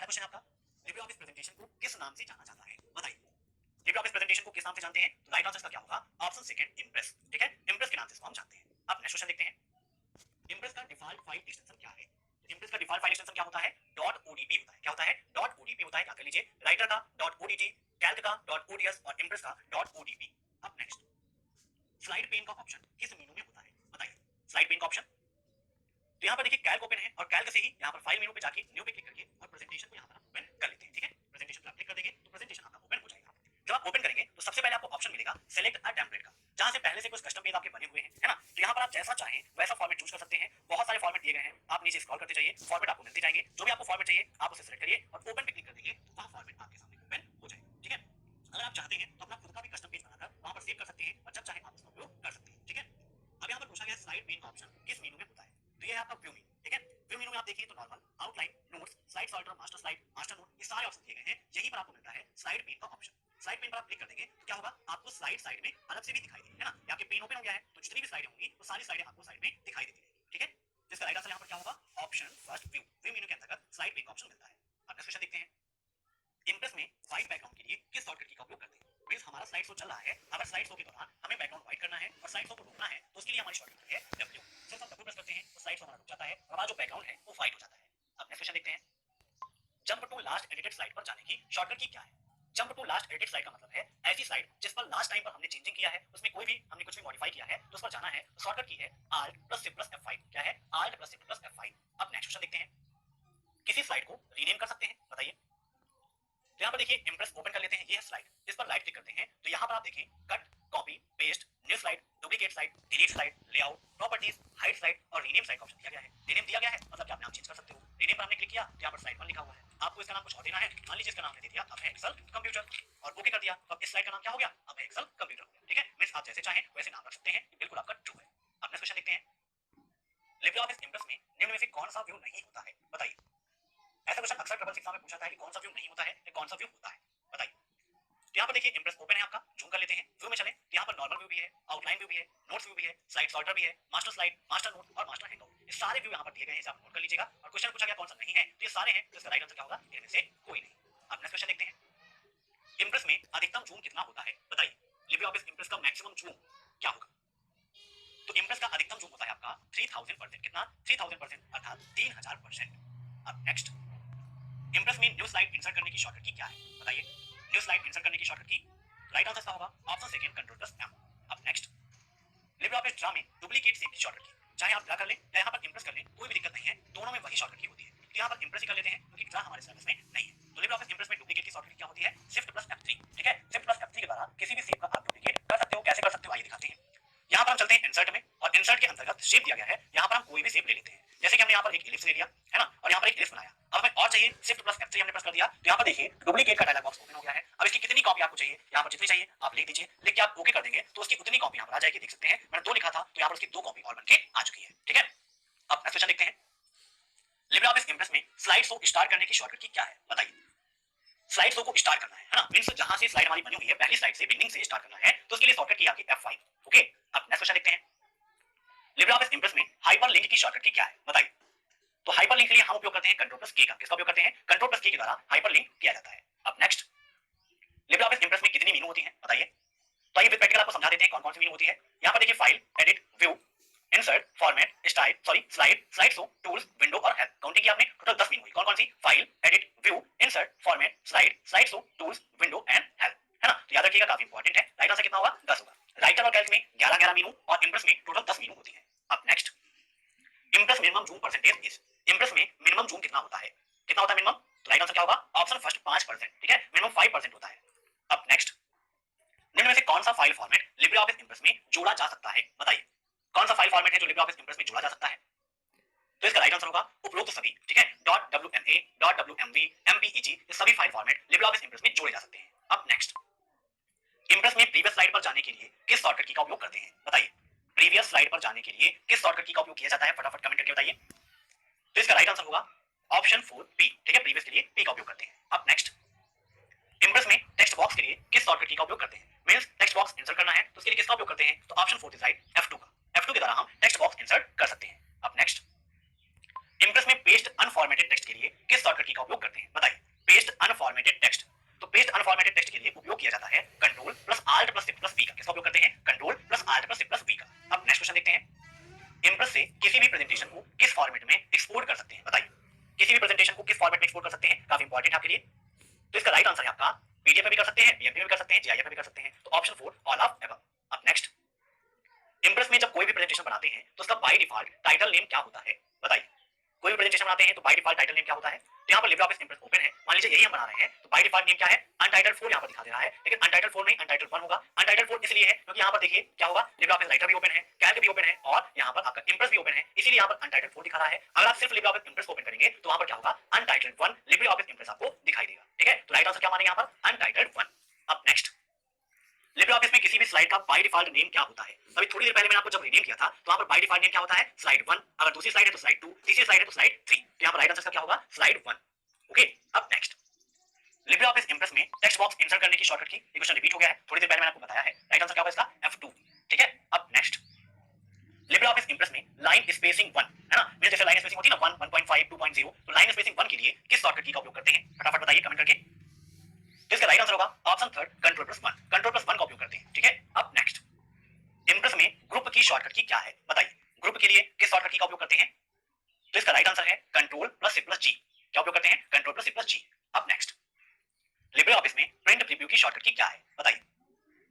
पहला क्वेश्चन आपका, Libre office presentation को किस नाम से जाना जाता है? बताइए। लिब्रे ऑफिस प्रेजेंटेशन को किस नाम से जानते हैं? तो राइट आंसर का क्या होगा? Option second, impress. ठीक है, इम्प्रेस के नाम से इसको हम जानते हैं। अब नेक्स्ट क्वेश्चन देखते हैं, इम्प्रेस का डिफॉल्ट फाइल एक्सटेंशन क्या है? इम्प्रेस का डिफॉल्ट फाइल एक्सटेंशन क्या होता है? डॉट ओडीपी होता है। क्या होता है? डॉट ओडीपी होता है। क्या कर लीजिए, राइटर का डॉट ओडीटी, कैल्क का डॉट ओडीएस और इम्प्रेस का डॉट ओडीपी। अब नेक्स्ट, स्लाइड पेन का ऑप्शन किस मेनू में होता है? बताइए। स्लाइड पेन का ऑप्शन, तो यहाँ पर देखिए कैल्क ओपन है और कैल्क से ही यहाँ पर फाइल मेनू पे जाके न्यू पे क्लिक करके और प्रेजेंटेशन को यहाँ पर ओपन कर लेते हैं। ठीक है, प्रेजेंटेशन पर आप क्लिक कर देंगे तो प्रेजेंटेशन आपका ओपन हो जाएगा। जब आप ओपन करेंगे तो सबसे पहले आपको ऑप्शन मिलेगा सेलेक्ट अ टेम्पलेट का, जहां से पहले से कुछ कस्टम पेज आपके बने हुए हैं, है ना। तो यहाँ पर आप जैसा चाहें वैसा फॉर्मेट चूज कर सकते हैं। बहुत सारे फॉर्मेट दिए गए हैं, आप नीचे स्क्रॉल करते जाइए, फॉर्मेट आपको मिलते जाएंगे। जो भी आपको फॉर्मेट चाहिए आप उसे सेलेक्ट करिए और ओपन पे क्लिक कर दीजिए तो वह फॉर्मेट आपके सामने ओपन हो जाएगा। ठीक है, अगर आप चाहते हैं तो अपना खुद का भी कस्टम पेज बनाकर वहां पर सेव कर सकते हैं और जब चाहे आप उसका उपयोग कर सकते हैं। ठीक है, अब यहाँ पर पूछा गया स्लाइड पेन का ऑप्शन किस मेनू में होता है? तो ये है आपका व्यू मेनू। ठीक है, व्यू मेनू में आप देखिए तो normal, outline, notes, slide sorter, master slide, master note, ये सारे ऑप्शन दिए गए हैं। यहीं पर आपको मिलता है स्लाइड पेन का ऑप्शन। स्लाइड पेन पर आप क्लिक कर देंगे तो क्या होगा, आपको स्लाइड साइड में अलग से भी दिखाई देगी, है ना। आपके पेन ओपन हो गया है तो जितनी भी स्लाइडें होंगी वो सारी स्लाइडें आपको साइड में दिखाई देती रहेगी। ठीक है, इसका राइट आंसर यहाँ पर क्या होगा? Option first, view. व्यू मेनू के अंतर्गत स्लाइड पेन का ऑप्शन मिलता है। अब नेक्स्ट क्वेश्चन देखते हैं, इम्प्रेस में व्हाइट बैकग्राउंड के लिए किस शॉर्टकट की का उपयोग करते हैं? मींस हमारा स्लाइड शो चल रहा है, अगर स्लाइड शो के दौरान हमें बैकग्राउंड व्हाइट करना है और स्लाइड शो को रोकना है तो उसके लिए हमारी शॉर्टकट है डब्ल्यू। सिर्फ हम डब्ल्यू प्रेस करते हैं तो स्लाइड शो हमारा रुक जाता है और हमारा जो बैकग्राउंड है वो व्हाइट हो जाता है। अब नेक्स्ट क्वेश्चन देखते हैं, jump to last edited slide पर जाने की शॉर्टकट की क्या है? Jump to last edited slide का मतलब है ऐसी स्लाइड जिस पर लास्ट टाइम पर हमने चेंजिंग किया है, उसमें कोई भी हमने कुछ भी मॉडिफाई किया है तो उस पर जाना है। तो शॉर्टकट की है Alt + Shift + F5। क्या है? Alt + Shift + F5। अब नेक्स्ट क्वेश्चन देखते हैं, किसी स्लाइड को रीनेम कर सकते हैं? बताइए। तो यहाँ पर देखिए इम्प्रेस ओपन कर लेते हैं, ये है स्लाइड, इस पर राइट क्लिक करते हैं तो यहाँ पर आप देखें cut, copy, paste, new slide, duplicate slide, delete slide, layout, properties, hide slide और रीनेम स्लाइड का ऑप्शन दिया गया है। रीनेम दिया गया है मतलब कि आप नाम चेंज कर सकते हो। रीनेम पर हमने क्लिक किया तो यहाँ पर स्लाइड 1 लिखा हुआ है, आपको इसका नाम कुछ और देना है। मान लीजिए इसका नाम दे दिया अब है एक्सेल कंप्यूटर और ओके कर दिया तो अब इस स्लाइड का नाम क्या हो गया? अब है एक्सेल कंप्यूटर हो गया। ठीक है, मींस आप जैसे चाहें वैसे नाम रख सकते हैं, बिल्कुल आपका ट्रू है। अब नेक्स्ट क्वेश्चन देखते हैं, लिब्रे ऑफिस इम्प्रेस में निम्न में से कौन सा व्यू नहीं होता है? बताइए। ऐसा क्वेश्चन अक्सर ट्रिपल एग्जाम में पूछा जाता है कि कौन सा व्यू नहीं होता है या कौन सा व्यू होता है? बताइए। तो यहाँ पर देखिए इम्प्रेस ओपन है आपका, जूम कर लेते हैं, व्यू में चले तो यहाँ पर नॉर्मल व्यू भी है, आउटलाइन व्यू भी है, नोट्स व्यू भी है, स्लाइड सॉर्टर भी है, मास्टर स्लाइड, मास्टर नोट और मास्टर हैंगआउट, ये सारे व्यू यहाँ पर दिए गए हैं, इसे आप नोट कर लीजिएगा। और क्वेश्चन पूछा गया कौन सा नहीं है तो ये सारे हैं, तो इसका राइट आंसर क्या होगा? इनमें से कोई नहीं। अब नेक्स्ट क्वेश्चन देखते हैं, इम्प्रेस में अधिकतम जूम कितना होता है? बताइए। लिब्रे ऑफिस इम्प्रेस का मैक्सिमम जूम क्या होगा? तो इम्प्रेस का अधिकतम जूम होता है आपका 3000%। कितना? 3000% अर्थात 3000%। अब नेक्स्ट, इम्प्रेस में न्यू स्लाइड इंसर्ट करने की शॉर्टकट की क्या है? बताइए। न्यू स्लाइड इंसर्ट करने की शॉर्टकट की राइट आंसर क्या होगा? Option second, Ctrl+M। अब नेक्स्ट, लिब्रे ऑफिस ड्रा में डुप्लीकेट सेव की शॉर्टकट की, चाहे आप ड्रा कर लें या यहाँ पर इम्प्रेस कर लें कोई भी दिक्कत नहीं है, दोनों में वही शॉर्टकट की होती है। तो यहाँ पर इम्प्रेस ही कर लेते हैं क्योंकि ड्रा हमारे सिलेबस में नहीं है। तो लिब्रे ऑफिस इम्प्रेस में डुप्लीकेट की शॉर्टकट क्या होती है? Shift+F3। ठीक है, Shift+F3 के द्वारा किसी भी सेव का आप डुप्लीकेट कर सकते हो। कैसे कर सकते हो आइए दिखाते हैं। यहाँ पर हम चलते हैं इंसर्ट में और इंसर्ट के अंतर्गत शेप दिया गया है, यहाँ पर हम कोई भी शेप ले लेते हैं। जैसे कि हमने यहाँ पर एक इलिप्स ले लिया है ना और यहाँ पर एक इलिप्स बनाया। अब हमें और चाहिए, Shift+F3 हमने प्रेस कर दिया तो यहाँ पर देखिए डुप्लीकेट का डायलॉग बॉक्स ओपन हो गया है। अब इसकी कितनी कॉपी आपको चाहिए? यहाँ पर जितनी चाहिए आप लिख दीजिए, लिख के आप ओके कर देंगे तो उसकी उतनी कॉपी यहाँ पर आ जाएगी। देख सकते हैं मैंने 2 लिखा था तो यहाँ पर उसकी 2 कॉपी और बनके आ चुकी है। ठीक है, अब नेक्स्ट क्वेश्चन देखते हैं, लिब्रे ऑफिस इम्प्रेस में स्लाइड शो स्टार्ट करने की शॉर्टकट की क्या है? बताइए। स्लाइड शो को स्टार्ट करना है ना, मींस जहां से स्लाइड हमारी बनी हुई है पहली स्लाइड से बिगिनिंग से स्टार्ट करना है तो उसके लिए शॉर्टकट की आपकी F5। ओके, अब नेक्स्ट क्वेश्चन देखते हैं, लिब्रे ऑफिस इम्प्रेस में हाइपरलिंक की शॉर्टकट की क्या है? बताइए। तो हाइपरलिंक के लिए हम उपयोग करते हैं Ctrl+K का। किसका उपयोग करते हैं? Ctrl+K के द्वारा हाइपरलिंक किया जाता है। अब नेक्स्ट, लिब्रे ऑफिस इम्प्रेस में कितनी मेनू होती है? बताइए। तो आइए विद प्रैक्टिकल आपको समझा देते हैं कौन कौन सी मेनू होती है। यहाँ पर देखिए file, edit, view, insert, format, slide, slide show, tools, window और हेल्प। काउंटिंग की आपने, टोटल 10 मेनू हुई। कौन कौन सी? File, edit, view, insert, format, slide show, tools, window and help, है ना। तो याद रखिएगा काफी इंपॉर्टेंट है। राइट आंसर कितना होगा? 10 होगा। राइटर और कैल्क में 11 मेनू और इम्प्रेस में टोटल 10 मेनू होती है। अब next, impress minimum zoom percentage is. Impress में मिनिमम जूम कितना होता है? कितना होता है मिनिमम? तो राइट आंसर क्या होगा? Option first 5%। ठीक है, मिनिमम 5% होता है। अब नेक्स्ट, निम्न में से कौन सा file format Libre office impress में जोड़ा जा सकता है? बताइए। कौन सा फाइल फॉर्मेट है जो लिब्रे ऑफिस इम्प्रेस में जोड़ा जा सकता है? तो इसका राइट आंसर होगा उपरोक्त सभी। ठीक है, .wma, .wmv, mpeg, ये सभी file format Libre office impress में जोड़े जा सकते हैं। अब नेक्स्ट, इम्प्रेस में प्रीवियस स्लाइड पर जाने के लिए किस शॉर्टकट की का उपयोग करते हैं? बताइए। प्रीवियस स्लाइड पर जाने के लिए किस शॉर्टकट की का उपयोग किया जाता है? फटाफट कमेंट करके बताइए। तो इसका राइट आंसर होगा ऑप्शन 4P। ठीक है, प्रीवियस के लिए P का उपयोग करते हैं। अब नेक्स्ट, इम्प्रेस में टेक्स्ट बॉक्स के लिए किस शॉर्टकट की का उपयोग करते हैं? मींस टेक्स्ट बॉक्स इंसर्ट करना है तो उसके लिए किसका उपयोग करते हैं? तो ऑप्शन 4 डिसाइड F2 का। F2 के द्वारा हम टेक्स्ट बॉक्स इंसर्ट कर सकते हैं। अब नेक्स्ट, इम्प्रेस में पेस्ट अनफॉर्मेटेड टेक्स्ट के लिए किस शॉर्टकट की का उपयोग करते हैं? बताइए। एक्सपोर्ट कर सकते हैं, काफी इंपॉर्टेंट है आपके लिए। तो इसका राइट आंसर है आपका पीडीएफ में भी कर सकते हैं, बीएमपी में भी कर सकते हैं, जीआईएफ में भी कर सकते हैं। तो ऑप्शन 4 ऑल ऑफ एबव। अब नेक्स्ट, इंप्रेस में जब कोई भी प्रेजेंटेशन बनाते हैं तो उसका बाय डिफॉल्ट टाइटल नेम क्या होता है, बताइए। कोई भी प्रेजेंटेशन बनाते हैं तो बाय डिफॉल्ट टाइटल नेम क्या होता है? तो यहाँ पर लिब्रियोफिस इंप्रेस ओपन है, मान लीजिए यही हम बना रहे हैं, तो बाय डिफॉल्ट नेम क्या है? अनटाइटल्ड 4 यहाँ पर दिखा दे रहा है, लेकिन अनटाइटल्ड 4 नहीं, अनटाइटल्ड 1 होगा। अनटाइटल्ड 4 इसलिए है क्योंकि यहाँ पर देखिए क्या होगा, लिब्रियोफिस राइटर भी ओपन है, कैल्क भी ओपन है और यहाँ पर आपका इंप्रेस भी ओपन है, इसीलिए यहाँ पर अनटाइटल्ड 4 दिखा रहा है। अगर आप सिर्फ लिब्रियोफिस इंप्रेस ओपन करेंगे तो वहाँ पर क्या होगा, अनटाइटल्ड 1 लिब्रियोफिस इंप्रेस आपको दिखाई देगा, ठीक है। तो राइट आंसर क्या मानेंगे यहाँ पर, अनटाइटल्ड 1। अब नेक्स्ट, लिब्रियोफिस में किसी भी स्लाइड का बाय डिफॉल्ट नेम क्या होता है? अभी थोड़ी देर पहले मैंने आपको जब रीनेम किया था तो वहां पर बाय डिफॉल्ट नेम क्या होता है, स्लाइड 1। अगर दूसरी स्लाइड है तो स्लाइड 2, तीसरी स्लाइड है तो स्लाइड 3। तो यहाँ पर राइट आंसर क्या होगा, स्लाइड 1। ओके, अब नेक्स्ट, लिब्रियोफिस इंप्रेस में टेक्स्ट बॉक्स इंसर्ट करने की शॉर्टकट की, ये क्वेश्चन रिपीट हो गया है, थोड़ी देर पहले मैंने आपको बताया है। राइट आंसर क्या होगा इसका, F2, ठीक है। अब नेक्स्ट, लिब्रियोफिस इंप्रेस में लाइन स्पेसिंग 1 है ना, मेरे जैसे लाइन स्पेसिंग होती है ना 1, 1.5, 2.0, तो लाइन स्पेसिंग 1 के लिए किस शॉर्टकट की का उपयोग करते हैं, फटाफट बताइए कमेंट करके। तो इसका राइट आंसर होगा ऑप्शन 3 कंट्रोल+1, कंट्रोल+1 का उपयोग करते हैं, ठीक है। अब नेक्स्ट, इंप्रेस में ग्रुप की शॉर्टकट की क्या है, बताइए। ग्रुप के लिए किस शॉर्टकट की का उपयोग करते हैं? तो इसका राइट आंसर है कंट्रोल+C+G। क्या उपयोग करते हैं, कंट्रोल+C+G। अब नेक्स्ट, लिब्रियोफिस में प्रिंट प्रीव्यू की शॉर्टकट की क्या है, बताइए।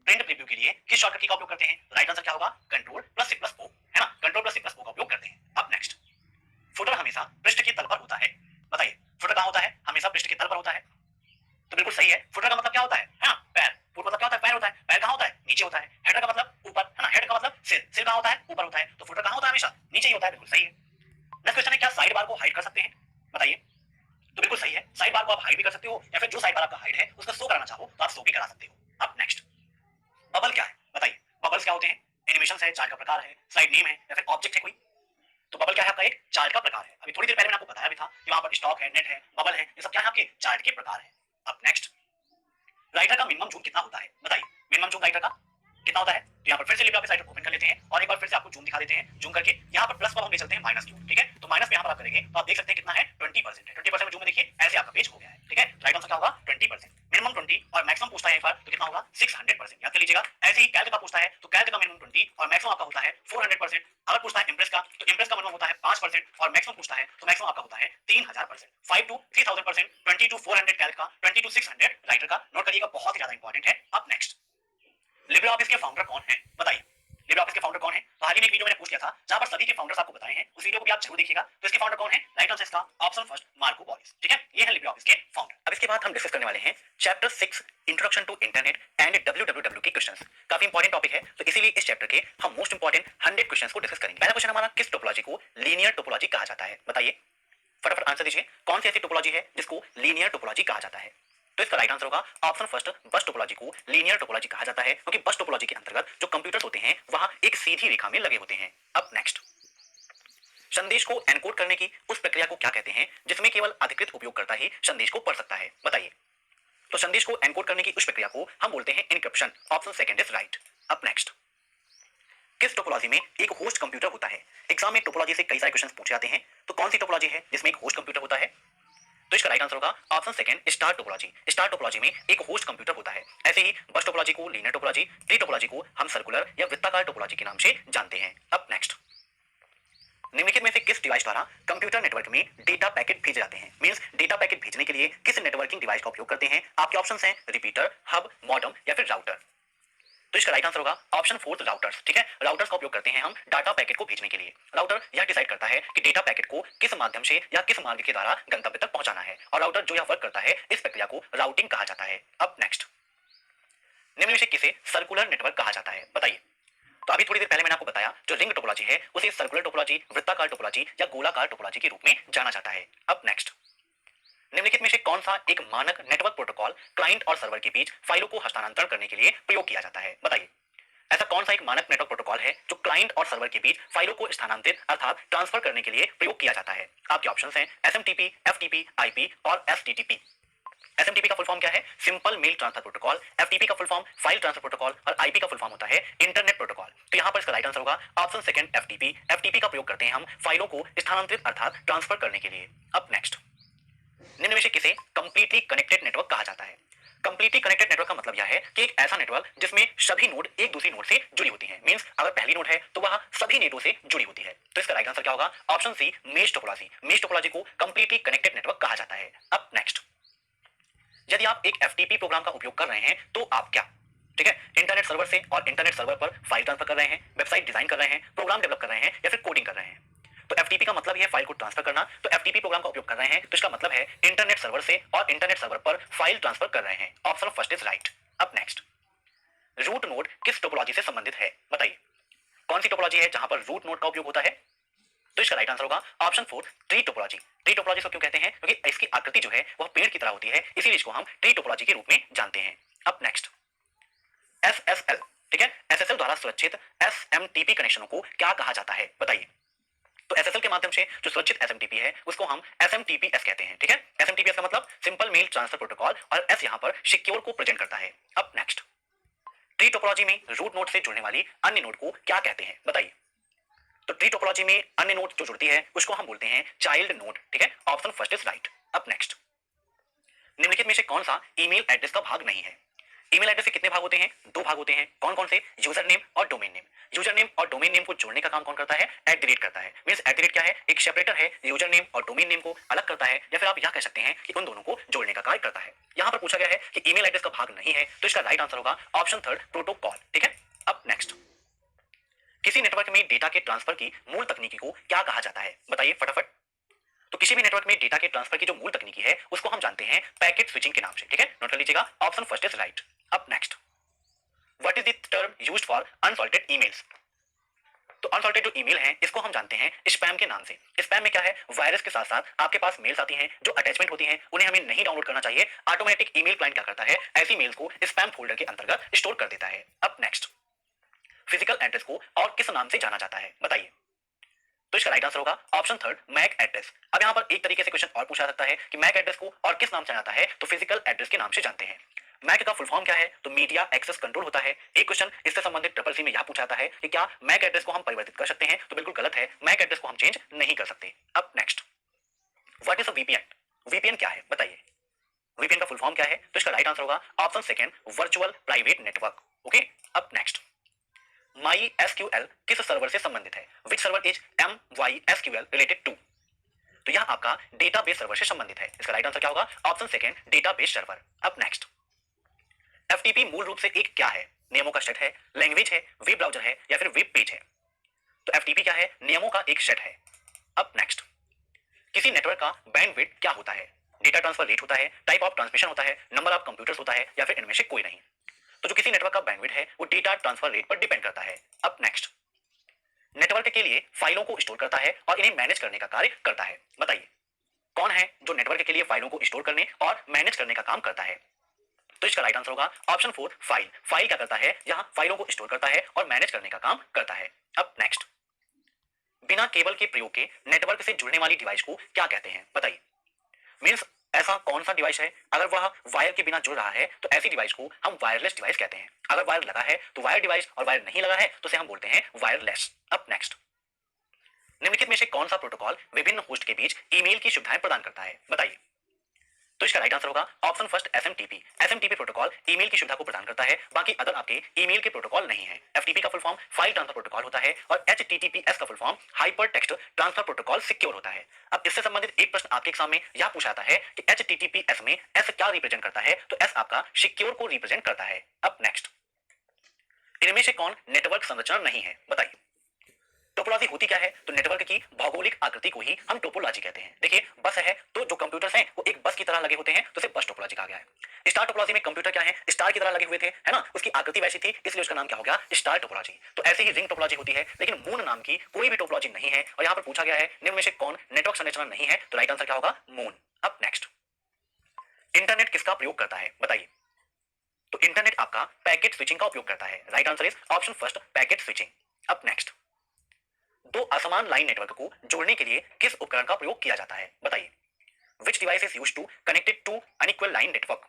प्रिंट प्रीव्यू के लिए किस शॉर्टकट की का उपयोग करते हैं? राइट आंसर क्या होगा, कंट्रोल+C+O, है ना, कंट्रोल+C+O का उपयोग करते हैं। अब नेक्स्ट, फुटर हमेशा पृष्ठ के तल पर होता है, बताइए। फुटर कहां होता है, हमेशा पृष्ठ के तल पर होता है, तो बिल्कुल सही है। फुटर का मतलब क्या होता है, हाँ, पैर। फुट मतलब क्या होता है, पैर होता है। पैर कहां होता है, नीचे होता है। हेडर का मतलब ऊपर, है ना, हेड का मतलब सिर। सिर कहां होता है, ऊपर होता है। तो फुटर कहां होता है, हमेशा नीचे ही होता है, बिल्कुल सही है। नेक्स्ट क्वेश्चन है, क्या साइड बार को हाइड कर सकते हैं, बताइए। तो बिल्कुल सही है, साइड बार को आप हाइड भी कर सकते हो या फिर जो साइड बार आपका हाइड है उसका शो कराना चाहो तो आप शो भी करा सकते हो। अब नेक्स्ट, बबल क्या है, बताइए। बबल्स क्या होते हैं, एनिमेशन है, चार्ट का प्रकार है, स्लाइड नेम है या फिर ऑब्जेक्ट है कोई। तो बबल क्या है आपका, एक चार्ट का प्रकार है। अभी थोड़ी देर पहले मैंने आपको बताया भी था कि वहां पर स्टॉक है, नेट है, बबल है, ये सब क्या है, आपके चार्ट के प्रकार है। अब नेक्स्ट, राइटर का मिनिमम जूम कितना होता है, बताइए। मिनिमम जूम राइटर का कितना होता है? तो यहाँ पर फिर से लिब्रियोफिस राइटर ओपन कर लेते हैं और एक बार फिर से आपको जूम दिखा देते हैं। जूम करके यहाँ पर प्लस पर हम ले चलते हैं माइनस क्यू, ठीक है। तो माइनस पे यहाँ पर आप करेंगे तो आप देख सकते हैं कितना है, 20% है। 20% में जूम में देखिए ऐसे आपका पेज हो गया है, ठीक है। राइट आंसर क्या होगा, 20%। मिनिमम 20 और मैक्सिमम पूछता है एक बार तो कितना होगा, 600%। याद कर लीजिएगा। ऐसे ही कैल्क का पूछता है तो कैल्क का मिनिमम 20 और मैक्सिमम आपका होता है 400%। अगर पूछता है इंप्रेस का तो इंप्रेस का मिनिमम होता है 5% और मैक्सिमम पूछता है तो मैक्सिमम आपका होता है 3000%। 5 to 3000%, 20 to 400 कैल्क का, 20 to 600 राइटर का। नोट करिएगा, बहुत ही ज्यादा इंपॉर्टेंट है। अब नेक्स्ट, लिब्रियोफिस के फाउंडर कौन है, बताइए। लिब्रियोफिस के फाउंडर कौन है? तो हाल ही में एक वीडियो मैंने पोस्ट किया था जहां पर सभी के फाउंडर्स आपको बताए हैं, उस वीडियो को भी आप जरूर देखिएगा। तो इसके फाउंडर कौन है? राइट आंसर इसका ऑप्शन फर्स्ट मार्को पॉलिस, ठीक है। ये है लिब्रियोफिस के फाउंडर। अब इसके बाद हम डिस्कस करने वाले हैं chapter 6 introduction to internet and WWW के क्वेश्चंस। काफी इंपॉर्टेंट टॉपिक है, तो इसीलिए इस चैप्टर के हम मोस्ट इंपॉर्टेंट 100 क्वेश्चंस को डिस्कस करेंगे। पहला क्वेश्चन हमारा, किस टोपोलॉजी को लीनियर टोपोलॉजी कहा जाता है, बताइए। फटाफट आंसर दीजिए, कौन सी ऐसी टोपोलॉजी है जिसको लीनियर टोपोलॉजी कहा जाता है? तो इसका राइट आंसर होगा ऑप्शन फर्स्ट, बस टोपोलॉजी को लीनियर टोपोलॉजी कहा जाता है क्योंकि बस टोपोलॉजी के अंतर्गत जो कंप्यूटर्स होते हैं वहां एक सीधी रेखा में लगे होते हैं। अब नेक्स्ट, संदेश को एनकोड करने की उस प्रक्रिया को क्या कहते हैं जिसमें केवल अधिकृत उपयोगकर्ता ही संदेश को पढ़ सकता है, बताइए। तो संदेश को एनकोड करने की उस प्रक्रिया को हम बोलते हैं encryption. Option second is right. अब नेक्स्ट, किस टोपोलॉजी में एक होस्ट कंप्यूटर होता है? एग्जाम में टोपोलॉजी से कई सारे क्वेश्चंस पूछे जाते हैं, तो कौन सी टोपोलॉजी है जिसमें एक होस्ट कंप्यूटर होता है? तो इसका राइट आंसर होगा option second, star topology. Star topology में एक होस्ट कंप्यूटर होता है। ऐसे ही बस टोपोलॉजी को लीनियर टोपोलॉजी, ट्री टोपोलॉजी को हम सर्कुलर या वृत्ताकार टोपोलॉजी के नाम से जानते हैं। अब नेक्स्ट, निम्नलिखित में से किस डिवाइस द्वारा कंप्यूटर नेटवर्क में डेटा पैकेट भेजे जाते हैं? मींस डेटा पैकेट भेजने के लिए किस नेटवर्किंग डिवाइस का उपयोग करते हैं? आपके ऑप्शंस हैं रिपीटर, हब, मॉडेम या फिर राउटर। तो इसका राइट आंसर होगा ऑप्शन फोर्थ, राउटर्स, ठीक है। राउटर्स का उपयोग करते हैं हम डाटा पैकेट को भेजने के लिए। राउटर यह डिसाइड करता है कि डेटा पैकेट को किस माध्यम से या किस मार्ग के द्वारा गंतव्य तक पहुंचाना है और राउटर जो यह वर्क करता है इस प्रक्रिया को राउटिंग कहा जाता है। अब नेक्स्ट, निम्न में से किसे सर्कुलर नेटवर्क कहा जाता है, बताइए। तो अभी थोड़ी देर पहले मैंने आपको बताया जो रिंग टोपोलॉजी है उसे सर्कुलर टोपोलॉजी, वृत्ताकार टोपोलॉजी या गोलाकार टोपोलॉजी के रूप में जाना जाता है। अब नेक्स्ट, निम्नलिखित में से कौन सा एक मानक नेटवर्क प्रोटोकॉल क्लाइंट और सर्वर के बीच फाइलों को हस्तांतरण करने के लिए प्रयोग किया जाता है, बताइए। ऐसा कौन सा एक मानक नेटवर्क प्रोटोकॉल है जो क्लाइंट और सर्वर के बीच फाइलों को स्थानांतरित अर्थात ट्रांसफर करने के लिए प्रयोग किया जाता है? आपके ऑप्शंस हैं एसएमटीपी, एफटीपी, आईपी और एसटीटीपी। एसएमटीपी का फुल फॉर्म क्या है? Simple mail transfer protocol. FTP का full form file transfer protocol और आईपी का फुल फॉर्म होता है इंटरनेट प्रोटोकॉल। तो यहाँ पर इसका राइट आंसर होगा ऑप्शन सेकंड, एफटीपी। एफटीपी का प्रयोग करते हैं हम फाइलों को स्थानांतरित अर्थात ट्रांसफर करने के लिए। अब नेक्स्ट, निम्न में से किसे कंप्लीटली कनेक्टेड नेटवर्क कहा जाता है? कंप्लीटली कनेक्टेड नेटवर्क का मतलब यह है कि एक ऐसा नेटवर्क जिसमें सभी नोड एक दूसरी नोड से जुड़ी होती हैं। मींस अगर पहली नोड है तो वह सभी नेटों से जुड़ी होती है। तो इसका राइट आंसर क्या होगा? Option C, mesh topology. Mesh topology को कंप्लीटली कनेक्टेड नेटवर्क कहा जाता है। अब एक FTP प्रोग्राम का उपयोग कर रहे हैं तो आप क्या, ठीक है, इंटरनेट सर्वर से और इंटरनेट सर्वर पर फाइल ट्रांसफर कर रहे हैं, वेबसाइट डिजाइन कर रहे हैं, प्रोग्राम डेवलप कर रहे हैं या फिर कोडिंग कर रहे हैं। तो FTP का मतलब है फाइल को ट्रांसफर करना, तो FTP प्रोग्राम का उपयोग कर रहे हैं तो इसका मतलब है इंटरनेट सर्वर से और इंटरनेट सर्वर पर फाइल ट्रांसफर कर रहे हैं। Option first is right. अब नेक्स्ट, रूट नोड किस टोपोलॉजी से संबंधित है, बताइए कौन सी टोपोलॉजी है जहां पर रूट नोड का उपयोग होता है। तो इसका राइट आंसर होगा option 4 tree topology. Tree topology को क्यों कहते हैं, क्योंकि इसकी आकृति जो है वह पेड़ की तरह होती है, इसीलिए इसको हम ट्री टोपोलॉजी के रूप में जानते हैं। अब नेक्स्ट, SSL, ठीक है, SSL द्वारा सुरक्षित SMTP कनेक्शनों को क्या कहा जाता है, बताइए। तो SSL के माध्यम से जो सुरक्षित SMTP है उसको हम SMTPS कहते हैं, ठीक है। SMTPS का मतलब सिंपल मेल ट्रांसफर प्रोटोकॉल और S यहां पर सिक्योर को प्रेजेंट करता है। अब नेक्स्ट, ट्री टोपोलॉजी में रूट नोड से जुड़ने वाली अन्य नोड को क्या कहते हैं, बताइए। तो ट्री टोपोलॉजी में अन्य नोड जो जुड़ती है उसको हम बोलते हैं चाइल्ड नोड, ठीक है। Option first is right. अब नेक्स्ट, निम्नलिखित में से कौन सा ईमेल एड्रेस का भाग नहीं है। ईमेल एड्रेस के कितने भाग होते हैं, दो भाग होते हैं। कौन कौन से, यूजर नेम और डोमेन नेम। यूजर नेम और डोमेन नेम को जोड़ने का काम कौन करता है, @ करता है। मींस @ क्या है, एक सेपरेटर है, यूजर नेम और डोमेन नेम को अलग करता है, या फिर आप यह कह सकते हैं कि उन दोनों को जोड़ने का कार्य करता है। यहां पर पूछा गया है कि ईमेल एड्रेस का भाग नहीं है, तो इसका राइट आंसर होगा ऑप्शन थर्ड प्रोटोकॉल, ठीक है। अब नेक्स्ट, किसी नेटवर्क में डेटा के ट्रांसफर की मूल तकनीकी को क्या कहा जाता है, बताइए फटाफट। तो किसी भी नेटवर्क में डेटा के ट्रांसफर की जो मूल तकनीकी है उसको हम जानते हैं पैकेट स्विचिंग के नाम से, ठीक है। नोट कर लीजिएगा, ऑप्शन फर्स्ट इज राइट। अब next, what is the term used for unsalted emails. तो अनसॉल्टेड जो ईमेल है इसको हम जानते हैं स्पैम के नाम से। स्पैम में क्या है, वायरस के साथ साथ आपके पास मेल्स आती हैं जो अटैचमेंट होती हैं, उन्हें हमें नहीं डाउनलोड करना चाहिए। ऑटोमेटिक ईमेल क्लाइंट क्या करता है, ऐसी मेल्स को स्पैम फोल्डर के अंतर्गत स्टोर कर देता है। अब नेक्स्ट, फिजिकल एड्रेस को और किस नाम से जाना जाता है, बताइए। तो इसका राइट आंसर होगा ऑप्शन थर्ड मैक एड्रेस। अब यहाँ पर एक तरीके से क्वेश्चन और पूछा सकता है कि मैक एड्रेस को और किस नाम से जाता है, तो फिजिकल एड्रेस के नाम से जानते हैं। मैक का फुल फॉर्म क्या है, तो मीडिया एक्सेस कंट्रोल होता है। एक क्वेश्चन इससे संबंधित ट्रिपल सी में यह पूछा जाता है कि क्या मैक एड्रेस को हम परिवर्तित कर सकते हैं, तो बिल्कुल गलत है, मैक एड्रेस को हम चेंज नहीं कर सकते। अब next, what is a VPN। VPN क्या है, बताइए। VPN का फुल फॉर्म क्या है, तो इसका राइट आंसर होगा option second virtual private network, okay. अब नेक्स्ट, MySQL किस सर्वर से संबंधित है, which server is MySQL related to. तो यह आपका डेटाबेस सर्वर से संबंधित है। इसका राइट आंसर क्या होगा, ऑप्शन सेकंड डेटाबेस सर्वर। अब नेक्स्ट, FTP मूल रूप से एक क्या है, नियमों का सेट है, लैंग्वेज है, वेब ब्राउजर है या फिर वेब पेज है। तो FTP क्या है, नियमों का एक सेट है। अब नेक्स्ट, किसी नेटवर्क का बैंडविड्थ क्या होता है, डेटा ट्रांसफर रेट होता है, टाइप ऑफ ट्रांसमिशन होता है, नंबर ऑफ कंप्यूटर्स होता है या फिर इनमें से कोई नहीं। तो जो किसी नेटवर्क का बैंडविड्थ है वो डेटा ट्रांसफर रेट पर डिपेंड करता है। अब नेक्स्ट, नेटवर्क के लिए फाइलों को स्टोर करता है और इन्हें मैनेज करने का कार्य करता है, बताइए कौन है जो नेटवर्क के लिए फाइलों को स्टोर करने और मैनेज करने का काम करता है। तो इसका राइट आंसर होगा ऑप्शन 4 फाइल। फाइल क्या करता है, यहाँ फाइलों को स्टोर करता है और मैनेज करने का काम करता है। अब नेक्स्ट, बिना केबल के प्रयोग के नेटवर्क से जुड़ने वाली डिवाइस को क्या कहते हैं, बताइए। मींस ऐसा कौन सा डिवाइस है, अगर वह वायर के बिना जुड़ रहा है तो ऐसी डिवाइस को हम वायरलेस डिवाइस कहते हैं। अगर वायर लगा है तो वायर डिवाइस, और वायर नहीं लगा है तो उसे हम बोलते हैं वायरलेस। अब नेक्स्ट, निम्नलिखित में से कौन सा प्रोटोकॉल विभिन्न होस्ट के बीच ईमेल की सुविधाएं प्रदान करता है, बताइए। तो इसका राइट आंसर होगा option first SMTP। SMTP protocol email की सुविधा को प्रदान करता है, बाकी अदर आपके ईमेल के प्रोटोकॉल नहीं है। FTP का full form file transfer protocol होता है और HTTPS का full form hyper text transfer protocol secure होता है। अब इससे संबंधित एक प्रश्न आपके एग्जाम में यह पूछा जाता है कि HTTPS में S क्या रिप्रेजेंट करता है, तो S आपका सिक्योर को रिप्रेजेंट करता है। अब नेक्स्ट, इनमें से कौन नेटवर्क संरचना नहीं है, बताइए। टोपोलॉजी होती क्या है, तो नेटवर्क की भौगोलिक आकृति को ही हम टोपोलॉजी कहते हैं। देखिए बस है तो जो कंप्यूटर्स हैं वो एक बस की तरह लगे होते हैं, तो उसे बस टोपोलॉजी कहा गया है। स्टार टोपोलॉजी में कंप्यूटर क्या है, स्टार की तरह लगे हुए थे, है ना, उसकी आकृति वैसी थी इसलिए उसका नाम क्या हो गया, स्टार टोपोलॉजी। तो ऐसे ही रिंग टोपोलॉजी होती है, लेकिन मून नाम की कोई भी टोपोलॉजी नहीं है। और यहाँ पर पूछा गया है निम्न में से कौन नेटवर्क संरचना नहीं है, तो राइट आंसर क्या होगा, मून। अब नेक्स्ट, इंटरनेट किसका प्रयोग करता है, बताइए। तो इंटरनेट आपका पैकेट स्विचिंग का उपयोग करता है। Right answer is option first packet switching. अब नेक्स्ट, दो असमान लाइन नेटवर्क को जोड़ने के लिए किस उपकरण का प्रयोग किया जाता है, बताइए। Which device is used to connected to unequal line network.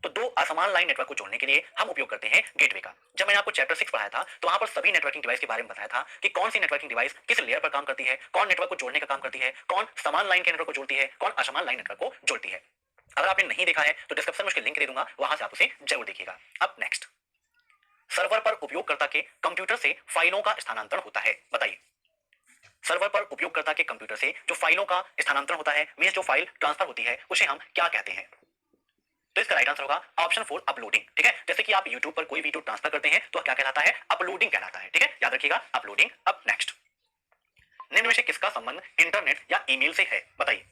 तो दो असमान लाइन नेटवर्क को जोड़ने के लिए हम उपयोग करते हैं गेटवे का। जब मैंने आपको चैप्टर 6 पढ़ाया था तो वहां पर सभी नेटवर्किंग डिवाइस के बारे में बताया था कि कौन सी नेटवर्किंग डिवाइस किस लेयर पर काम करती है, कौन नेटवर्क को जोड़ने का काम करती है, कौन समान लाइन के नेटवर्क को जोड़ती है, कौन असमान लाइन नेटवर्क को जोड़ती है। अगर आपने नहीं देखा है तो डिस्क्रिप्शन में उसके लिंक दे दूंगा, वहां से आप उसे जरूर देखिएगा। अब नेक्स्ट, सर्वर पर उपयोगकर्ता के कंप्यूटर से फाइलों का स्थानांतरण होता है, बताइए। सर्वर पर उपयोगकर्ता के कंप्यूटर से जो फाइलों का स्थानांतरण होता है, मींस जो फाइल ट्रांसफर होती है, उसे हम क्या कहते हैं। तो इसका राइट आंसर होगा ऑप्शन 4 अपलोडिंग। ठीक है, जैसे कि आप YouTube पर कोई वीडियो ट्रांसफर करते हैं तो क्या कहलाता है, अपलोडिंग कहलाता है। ठीक है, याद रखिएगा अपलोडिंग। अब नेक्स्ट, निम्न में से किसका संबंध इंटरनेट या ईमेल से है, बताइए।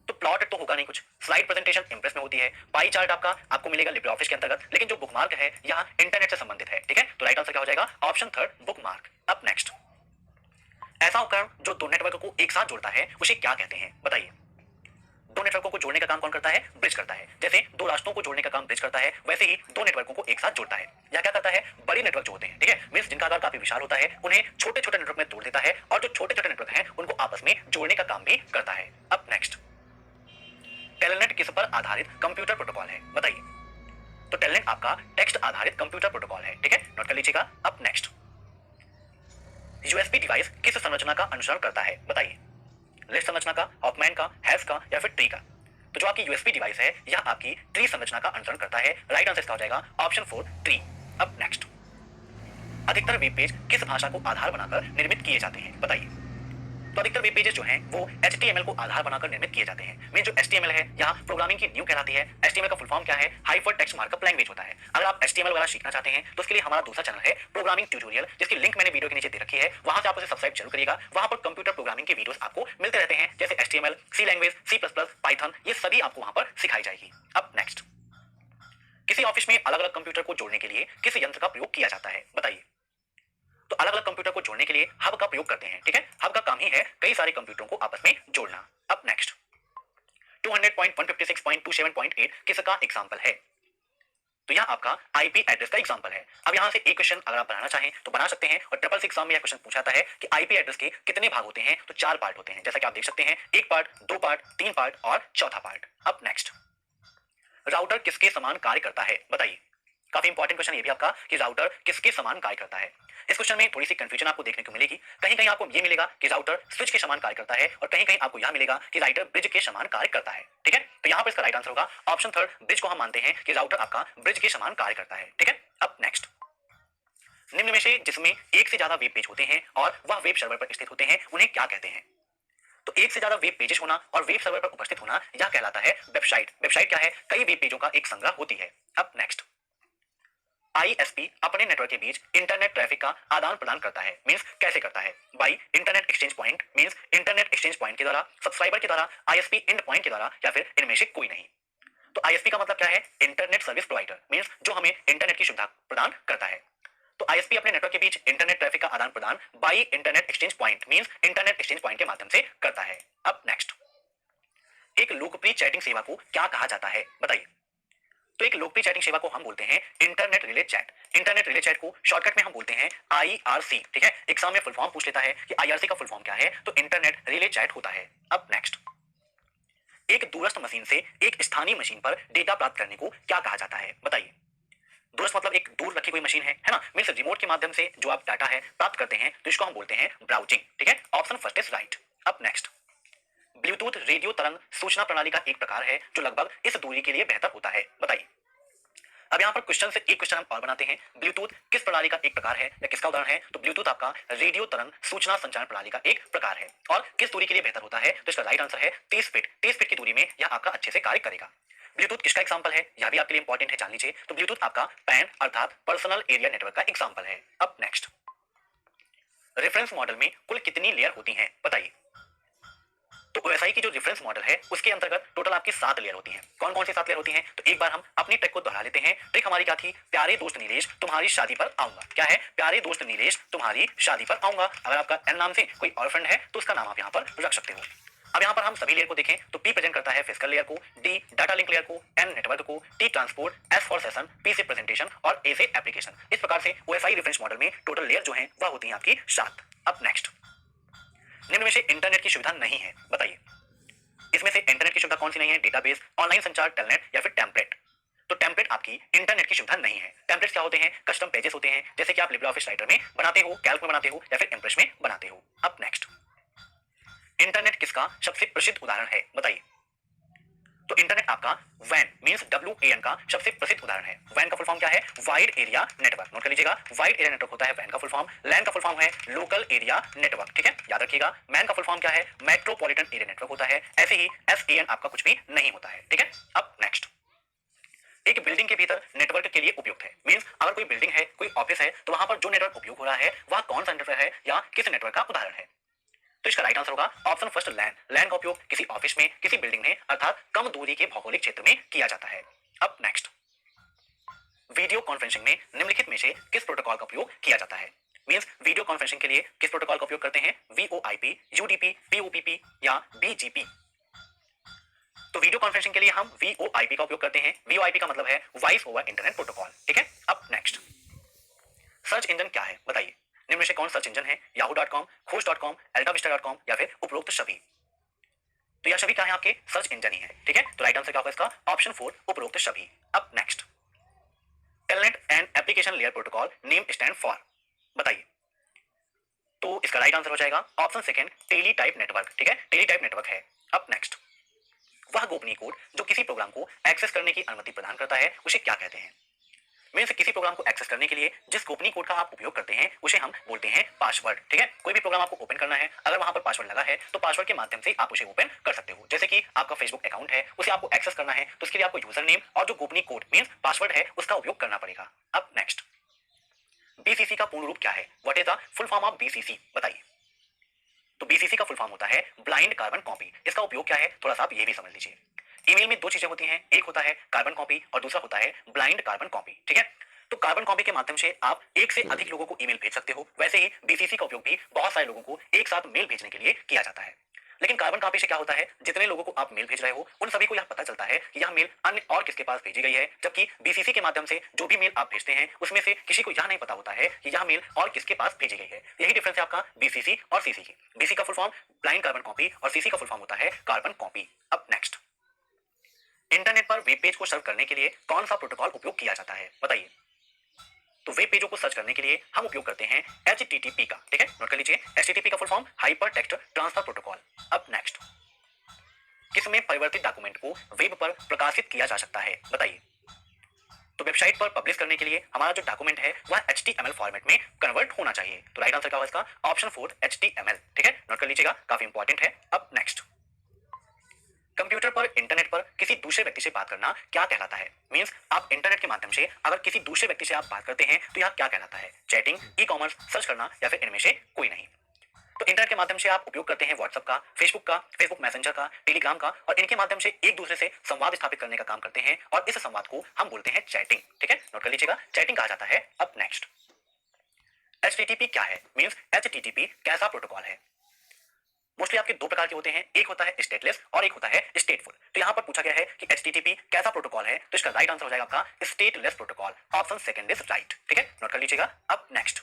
तो प्लॉट तो होगा नहीं कुछ, स्लाइड प्रेजेंटेशन इंप्रेस में होती है, पाई चार्ट आपको मिलेगा लिब्रे ऑफिस के अंतर्गत, लेकिन जो बुकमार्क है यहाँ इंटरनेट से संबंधित है। ठीक है, तो राइट आंसर क्या हो जाएगा, ऑप्शन 3 बुकमार्क। अब नेक्स्ट, ऐसा उपकरण जो दो नेटवर्क को एक साथ जोड़ता है उसे क्या कहते हैं, बताइए। दो नेटवर्कों को जोड़ने का काम कौन करता है, ब्रिज करता है। जैसे दो रास्तों को जोड़ने का काम ब्रिज करता है, वैसे ही दो नेटवर्कों को एक साथ जोड़ता है। यह क्या करता है, बड़ी नेटवर्क जो होते हैं, ठीक है, मींस जिनका आकार काफी विशाल होता है, उन्हें छोटे छोटे नेटवर्क में तोड़ देता है, और जो छोटे छोटे नेटवर्क हैं उनको आपस में जोड़ने का काम भी करता है। अब नेक्स्ट, टेलनेट किस पर आधारित कंप्यूटर प्रोटोकॉल है, बताइए। तो टेलनेट आपका टेक्स्ट आधारित कंप्यूटर प्रोटोकॉल है। ठीक है, नोट कर लीजिएगा। अब नेक्स्ट, यूएसबी डिवाइस किस संरचना का अनुसरण करता है, बताइए। लिस्ट संरचना का, हॉफमैन का, हैश का, या फिर ट्री का। तो जो आपकी यूएसबी डिवाइस है यह आपकी ट्री संरचना का अनुसरण करता है। राइट आंसर इसका हो जाएगा ऑप्शन 4 ट्री। अब नेक्स्ट, अधिकतर वेब पेज किस भाषा को आधार बनाकर निर्मित किए जाते हैं, बताइए। तो अधिकतर वेब पेजेस जो हैं वो HTML को आधार बनाकर निर्मित किए जाते हैं। मीन जो HTML है यहाँ प्रोग्रामिंग की न्यू कहलाती है। HTML का फुल फॉर्म क्या है, हाइपर टेक्स्ट मार्कअप लैंग्वेज होता है। अगर आप HTML वगैरह सीखना चाहते हैं तो उसके लिए हमारा दूसरा चैनल है प्रोग्रामिंग ट्यूटोरियल, जिसकी लिंक मैंने वीडियो के नीचे दे रखी है, वहां से आप उसे सब्सक्राइब जरूर करिएगा। वहां पर कंप्यूटर प्रोग्रामिंग के वीडियोस आपको मिलते रहते हैं, जैसे HTML, सी लैंग्वेज, C++, पाइथन, ये सभी आपको वहां पर सिखाई जाएगी। अब नेक्स्ट, किसी ऑफिस में अलग अलग कंप्यूटर को जोड़ने के लिए किस यंत्र का प्रयोग किया जाता है, बताइए। तो अलग अलग कंप्यूटर को जोड़ने के लिए हब का प्रयोग करते हैं। ठीक है, हब का काम ही है कई सारे कंप्यूटरों को आपस में जोड़ना। अब नेक्स्ट, 200.156.27.8 किसका एग्जांपल है। तो यह आपका आईपी एड्रेस का एग्जांपल है। अब यहां से एक क्वेश्चन अगर आप बनाना चाहें तो बना सकते हैं, और ट्रिपल एग्जाम में यह क्वेश्चन पूछा था है कि आईपी एड्रेस के कितने भाग होते हैं। तो 4 पार्ट होते हैं, जैसा कि आप देख सकते हैं, 1 पार्ट, 2 पार्ट, 3 पार्ट और चौथा पार्ट। अब नेक्स्ट, राउटर किसके समान कार्य करता है, बताइए। काफी इंपॉर्टेंट क्वेश्चन ये भी आपका कि राउटर किसके समान कार्य करता है। इस क्वेश्चन में थोड़ी सी कंफ्यूजन आपको देखने को मिलेगी। कहीं कहीं आपको ये मिलेगा कि राउटर स्विच के समान कार्य करता है, और कहीं कहीं आपको यह मिलेगा कि राउटर ब्रिज के समान कार्य करता है। ठीक है, तो यहाँ पर इसका राइट आंसर होगा ऑप्शन 3 ब्रिज को हम मानते हैं कि राउटर आपका ब्रिज के समान कार्य करता है। ठीक है, अब नेक्स्ट, निम्न में से जिसमें एक से ज्यादा वेब पेज होते हैं और वह वेब सर्वर पर स्थित होते हैं उन्हें क्या कहते हैं। तो एक से ज्यादा वेब पेजेस होना और वेब सर्वर पर उपस्थित होना यह कहलाता है वेबसाइट। वेबसाइट क्या है, कई वेब पेजों का एक संग्रह होती है। अब नेक्स्ट, आईएसपी अपने नेटवर्क के बीच इंटरनेट ट्रैफिक का आदान प्रदान करता है। मींस कैसे करता है, by internet exchange point, means internet exchange point के द्वारा, सब्सक्राइबर के द्वारा, आईएसपी एंड पॉइंट के द्वारा, या फिर इनमें से कोई नहीं। तो आईएसपी का मतलब क्या है, इंटरनेट सर्विस प्रोवाइडर, मींस जो हमें इंटरनेट की सुविधा प्रदान करता है। तो आईएसपी अपने नेटवर्क के बीच इंटरनेट ट्रैफिक का आदान प्रदान by internet exchange point, means internet exchange point के माध्यम से करता है। अब नेक्स्ट, एक लोकप्रिय चैटिंग सेवा को क्या कहा जाता है, बताइए। तो एक लोकप्रिय चैटिंग सेवा को हम बोलते हैं internet relay chat. Internet relay chat को शॉर्टकट में हम बोलते हैं आईआरसी। ठीक है, एग्जाम में फुल फॉर्म पूछ लेता है कि आईआरसी का फुल फॉर्म क्या है, तो इंटरनेट रिले चैट होता है। अब नेक्स्ट, एक दूरस्थ मशीन से एक स्थानीय मशीन पर डेटा प्राप्त करने को क्या कहा जाता है, बताइए। दूरस्थ मतलब एक दूर रखी हुई मशीन है ना, मींस रिमोट के माध्यम से जो आप डाटा है प्राप्त करते हैं, तो इसको हम बोलते हैं ब्राउजिंग। ठीक है, ऑप्शन फर्स्ट इज राइट। अब नेक्स्ट, ब्लूटूथ रेडियो तरंग सूचना प्रणाली का एक प्रकार है जो लगभग इस दूरी के लिए बेहतर होता है, बताइए। अब यहाँ पर क्वेश्चन से एक क्वेश्चन हम और बनाते हैं, ब्लूटूथ किस प्रणाली का एक प्रकार है या किसका उदाहरण है। तो ब्लूटूथ आपका रेडियो तरंग सूचना संचार प्रणाली का एक प्रकार है, और किस दूरी के लिए बेहतर होता है, तो इसका राइट आंसर है 30 फीट। 30 फीट की दूरी में यह आपका अच्छे से कार्य करेगा। ब्लूटूथ किसका एग्जांपल है, यह भी आपके लिए इंपॉर्टेंट है, जान लीजिए। तो ब्लूटूथ आपका पैन अर्थात पर्सनल एरिया नेटवर्क का एग्जांपल है। अब नेक्स्ट, रेफरेंस मॉडल में कुल कितनी लेयर होती हैं, बताइए। तो ओएसआई की जो रेफरेंस मॉडल है उसके अंतर्गत टोटल आपकी 7 लेयर होती हैं। कौन कौन सी 7 लेयर होती हैं, तो एक बार हम अपनी ट्रिक को दोहरा लेते हैं। ट्रिक हमारी क्या थी, प्यारे दोस्त नीलेश तुम्हारी शादी पर आऊंगा। क्या है, प्यारे दोस्त नीलेश तुम्हारी शादी पर आऊंगा। अगर आपका एन नाम से कोई और फ्रेंड है तो उसका नाम आप यहाँ पर रख सकते हो। अब यहाँ पर हम सभी लेयर को देखें तो पी प्रेजेंट करता है फिजिकल लेयर को, डी डाटा लिंक लेयर को, एन नेटवर्क को, T transport, S for session, P से प्रेजेंटेशन और ए से एप्लीकेशन। इस प्रकार से ओएसआई रेफरेंस मॉडल में टोटल लेयर जो है वह होती है आपकी 7। अब नेक्स्ट, निम्न में से इंटरनेट की सुविधा नहीं है, बताइए। इसमें से इंटरनेट की सुविधा कौन सी नहीं है, डेटाबेस, ऑनलाइन संचार, टेलनेट या फिर टेम्पलेट। तो टेम्पलेट आपकी इंटरनेट की सुविधा नहीं है। टेम्पलेट्स क्या होते हैं, कस्टम पेजेस होते हैं, जैसे कि आप लिब्रे ऑफिस राइटर में बनाते हो, कैल्क में बनाते हो या फिर इंप्रेस में बनाते हो। अब नेक्स्ट, इंटरनेट किसका सबसे प्रसिद्ध उदाहरण है, बताइए। तो इंटरनेट आपका वैन मींस WAN का सबसे प्रसिद्ध उदाहरण है। वैन का फुल फॉर्म क्या है, वाइड एरिया नेटवर्क। नोट कर लीजिएगा, वाइड एरिया नेटवर्क होता है वैन का फुल फॉर्म। लैन का फुल फॉर्म है लोकल एरिया नेटवर्क। ठीक है, याद रखिएगा। मैन का फुल फॉर्म क्या है, मेट्रोपॉलिटन एरिया नेटवर्क होता है। ऐसे ही SAN आपका कुछ भी नहीं होता है। ठीक है, अब नेक्स्ट, एक बिल्डिंग के भीतर नेटवर्क के लिए उपयुक्त है। मींस अगर कोई बिल्डिंग है, कोई ऑफिस है, तो वहां पर जो नेटवर्क उपयोग हो रहा है वह कौन सा नेटवर्क है या किस नेटवर्क का उदाहरण है। तो इसका राइट आंसर होगा ऑप्शन फर्स्ट, लैन। लैन का उपयोग किसी ऑफिस में, किसी बिल्डिंग में अर्थात कम दूरी के भौगोलिक क्षेत्र में किया जाता है। अब नेक्स्ट, वीडियो कॉन्फ्रेंसिंग में निम्नलिखित में से किस प्रोटोकॉल का उपयोग किया जाता है। मींस वीडियो कॉन्फ्रेंसिंग के लिए किस प्रोटोकॉल का उपयोग करते हैं, वीओआईपी, यूडीपी, पीओपीपी या बीजीपी। तो वीडियो कॉन्फ्रेंसिंग के लिए हम वीओआईपी का उपयोग करते हैं। वीओआईपी का मतलब है वॉइस ओवर इंटरनेट प्रोटोकॉल, ठीक है। अब नेक्स्ट, सर्च इंजन क्या है बताइए। निम्न में से कौन सर्च इंजन है, yahoo.com, खोज.com, altavista.com या फिर उपरोक्त सभी। तो यह सभी क्या है, आपके सर्च इंजन ही है, ठीक है। तो राइट आंसर क्या होगा इसका, ऑप्शन 4, उपरोक्त सभी। अब next, telnet and application layer protocol name stand for, बताइए। तो इसका राइट आंसर हो जाएगा option second, teletype network, ठीक है। टेली टाइप नेटवर्क है। अब नेक्स्ट, वह गोपनीय कोड जो किसी प्रोग्राम को एक्सेस करने की अनुमति प्रदान करता है उसे क्या कहते हैं। मेन से किसी प्रोग्राम को एक्सेस करने के लिए जिस गोपनीय कोड का आप उपयोग करते हैं उसे हम बोलते हैं पासवर्ड, ठीक है। कोई भी प्रोग्राम आपको ओपन करना है, अगर वहां पर पासवर्ड लगा है तो पासवर्ड के माध्यम से आप उसे ओपन कर सकते हो। जैसे कि आपका फेसबुक अकाउंट है, उसे आपको एक्सेस करना है तो उसके लिए आपको यूजर नेम और जो गोपनीय कोड मीन पासवर्ड है उसका उपयोग करना पड़ेगा। अब नेक्स्ट, बीसीसी का पूर्ण रूप क्या है, what is the full form of BCC, बताइए। तो बीसीसी का फुल फॉर्म होता है ब्लाइंड कार्बन कॉपी। इसका उपयोग क्या है, थोड़ा सा आप ये भी समझ लीजिए। ईमेल में दो चीजें होती हैं, एक होता है कार्बन कॉपी और दूसरा होता है ब्लाइंड कार्बन कॉपी, ठीक है। तो कार्बन कॉपी के माध्यम से आप एक से अधिक लोगों को ईमेल भेज सकते हो। वैसे ही बीसीसी का उपयोग भी बहुत सारे लोगों को एक साथ मेल भेजने के लिए किया जाता है। लेकिन कार्बन कॉपी से क्या होता है, जितने लोगों को आप मेल भेज रहे हो उन सभी को यह पता चलता है कि यह मेल अन्य और किसके पास भेजी गई है, जबकि बीसीसी के माध्यम से जो भी मेल आप भेजते हैं उसमें से किसी को यह नहीं पता होता है कि यह मेल और किसके पास भेजी गई है। यही डिफरेंस है आपका बीसीसी और सीसी की। बीसी का full form blind carbon copy और सीसी का फुल फॉर्म होता है कार्बन कॉपी। अब नेक्स्ट, इंटरनेट पर वेब पेज को सर्व करने के लिए कौन सा प्रोटोकॉल उपयोग किया जाता है, बताइए। तो वेब पेजों को सर्च करने के लिए हम उपयोग करते हैं HTTP का, ठीक है। नोट कर लीजिए, HTTP का full form hyper text transfer protocol. अब नेक्स्ट, किसमें परिवर्तित डॉक्यूमेंट को वेब पर प्रकाशित किया जा सकता है, बताइए। तो वेबसाइट पर पब्लिश करने के लिए हमारा जो डॉक्यूमेंट है वह HTML फॉर्मेट में कन्वर्ट होना चाहिए। तो राइट आंसर क्या होगा इसका, ऑप्शन 4, HTML, ठीक है। नोट कर लीजिएगा, काफी इंपॉर्टेंट है। अब नेक्स्ट, कंप्यूटर पर इंटरनेट पर किसी दूसरे व्यक्ति से बात करना क्या कहलाता है। मींस आप इंटरनेट के माध्यम से अगर किसी दूसरे व्यक्ति से आप बात करते हैं तो यह क्या कहलाता है, चैटिंग, ई कॉमर्स, सर्च करना या फिर इनमें से कोई नहीं। तो इंटरनेट के माध्यम से आप उपयोग करते हैं व्हाट्सएप का, फेसबुक का, फेसबुक मैसेंजर का, टेलीग्राम का, और इनके माध्यम से एक दूसरे से संवाद स्थापित करने का काम करते हैं और इस संवाद को हम बोलते हैं चैटिंग, ठीक है। नोट कर लीजिएगा, चैटिंग कहा जाता है। अब नेक्स्ट, HTTP क्या है, मींस HTTP कैसा प्रोटोकॉल है। मोस्टली आपके दो प्रकार के होते हैं, एक होता है स्टेटलेस और एक होता है स्टेटफुल। तो यहां पर पूछा गया है कि HTTP कैसा प्रोटोकॉल है, तो इसका राइट आंसर हो जाएगा आपका stateless protocol, option second is right, ठीक है। नोट कर लीजिएगा। अब नेक्स्ट,